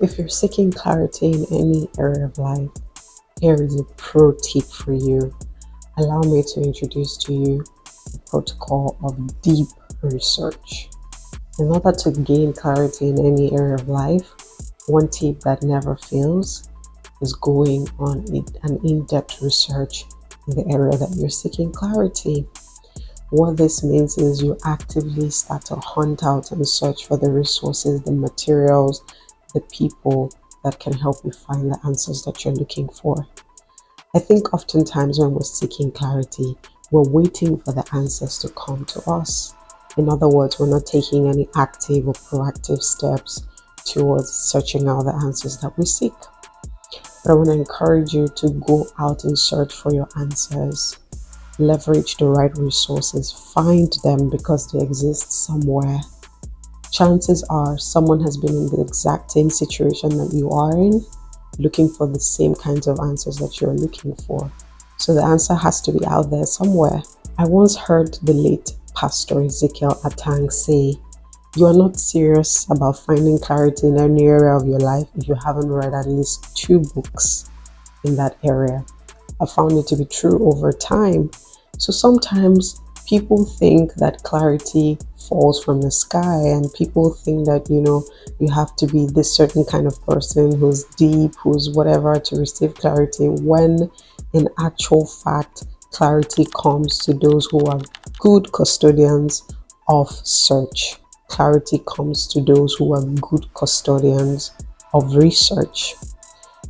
If you're seeking clarity in any area of life, here is a pro tip for you. Allow me to introduce to you the protocol of deep research. In order to gain clarity in any area of life, one tip that never fails is going on an in-depth research in the area that you're seeking clarity. What this means is you actively start to hunt out and search for the resources, the materials, the people that can help you find the answers that you're looking for. I think oftentimes when we're seeking clarity, we're waiting for the answers to come to us. In other words, we're not taking any active or proactive steps towards searching out the answers that we seek. But I want to encourage you to go out and search for your answers. Leverage the right resources, find them because they exist somewhere. Chances are someone has been in the exact same situation that you are in, looking for the same kinds of answers that you're looking for. So the answer has to be out there somewhere. I once heard the late Pastor Ezekiel Atang say, "You are not serious about finding clarity in any area of your life if you haven't read at least 2 books in that area." I found it to be true over time. So sometimes people think that clarity falls from the sky, and people think that, you have to be this certain kind of person who's deep, who's whatever to receive clarity, when in actual fact, clarity comes to those who are good custodians of search. Clarity comes to those who are good custodians of research.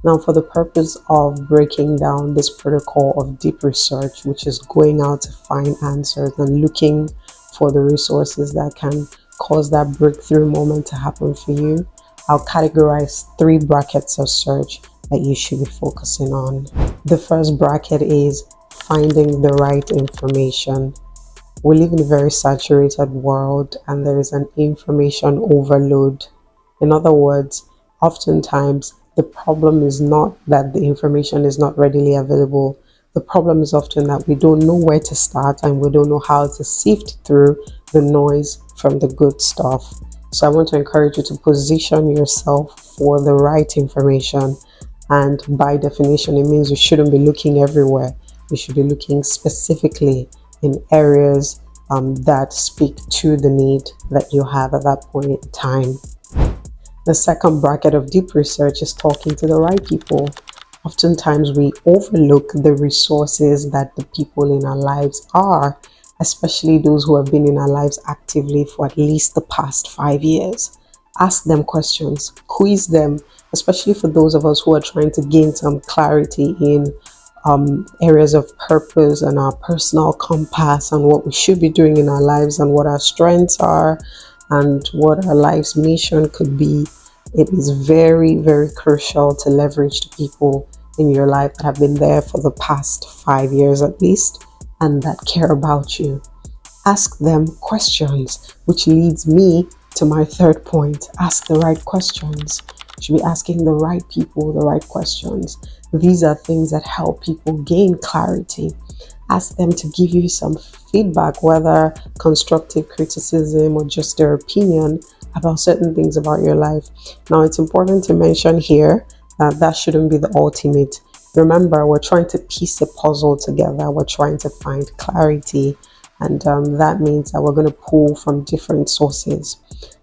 Now, for the purpose of breaking down this protocol of deep research, which is going out to find answers and looking for the resources that can cause that breakthrough moment to happen for you, I'll categorize 3 brackets of search that you should be focusing on. The first bracket is finding the right information. We live in a very saturated world, and there is an information overload. In other words, oftentimes the problem is not that the information is not readily available. The problem is often that we don't know where to start, and we don't know how to sift through the noise from the good stuff. So I want to encourage you to position yourself for the right information. And by definition, it means you shouldn't be looking everywhere. You should be looking specifically in areas that speak to the need that you have at that point in time. The second bracket of deep research is talking to the right people. Oftentimes we overlook the resources that the people in our lives are, especially those who have been in our lives actively for at least the past 5 years. Ask them questions, quiz them, especially for those of us who are trying to gain some clarity in areas of purpose and our personal compass and what we should be doing in our lives and what our strengths are and what our life's mission could be. It is very, very crucial to leverage the people in your life that have been there for the past 5 years at least and that care about you. Ask them questions, which leads me to my third point. Ask the right questions. You should be asking the right people the right questions. These are things that help people gain clarity. Ask them to give you some feedback, whether constructive criticism or just their opinion about certain things about your life. Now, it's important to mention here that that shouldn't be the ultimate. Remember, we're trying to piece the puzzle together. We're trying to find clarity. And that means that we're going to pull from different sources.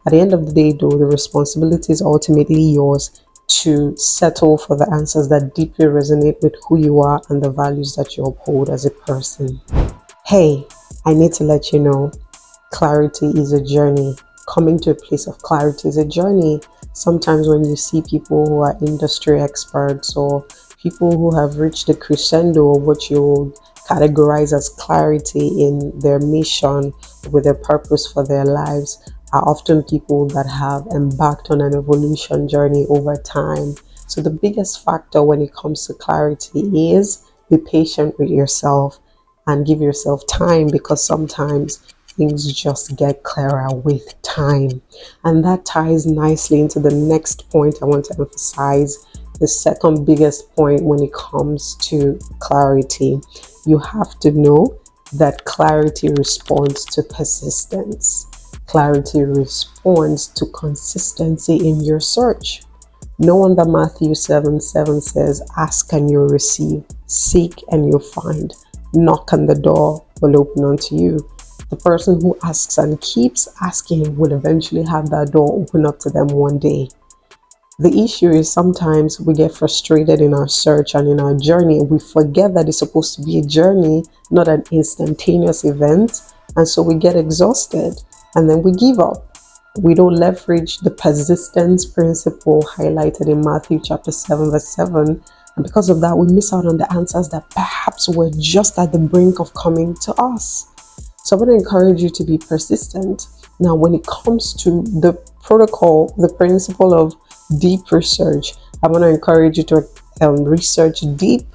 At the end of the day, though, the responsibility is ultimately yours to settle for the answers that deeply resonate with who you are and the values that you uphold as a person. Hey, I need to let you know, clarity is a journey. Coming to a place of clarity is a journey. Sometimes when you see people who are industry experts or people who have reached the crescendo of what you would categorize as clarity in their mission with their purpose for their lives, are often people that have embarked on an evolution journey over time. So the biggest factor when it comes to clarity is be patient with yourself and give yourself time, because sometimes things just get clearer with time. And that ties nicely into the next point I want to emphasize, the second biggest point when it comes to clarity. You have to know that clarity responds to persistence. Clarity responds to consistency in your search. No wonder Matthew 7:7 says, ask and you'll receive, seek and you'll find, knock and the door will open unto you. The person who asks and keeps asking will eventually have that door open up to them one day. The issue is sometimes we get frustrated in our search and in our journey. We forget that it's supposed to be a journey, not an instantaneous event. And so we get exhausted and then we give up. We don't leverage the persistence principle highlighted in Matthew chapter 7, verse 7. And because of that, we miss out on the answers that perhaps were just at the brink of coming to us. So I want to encourage you to be persistent. Now, when it comes to the protocol, the principle of deep research, I want to encourage you to research deep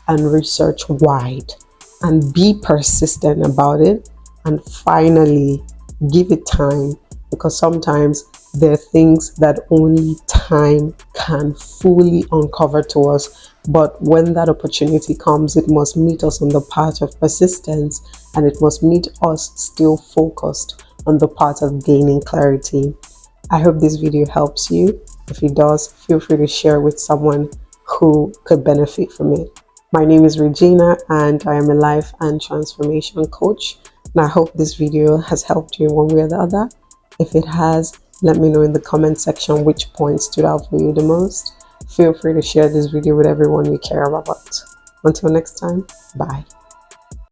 and research wide and be persistent about it, and finally give it time, because sometimes there are things that only time can fully uncover to us. But when that opportunity comes, it must meet us on the path of persistence, and it must meet us still focused on the path of gaining clarity. I hope this video helps you. If it does, feel free to share with someone who could benefit from it. My name is Regina, and I am a life and transformation coach. And I hope this video has helped you in one way or the other. If it has, let me know in the comment section which points stood out for you the most. Feel free to share this video with everyone you care about. Until next time, bye.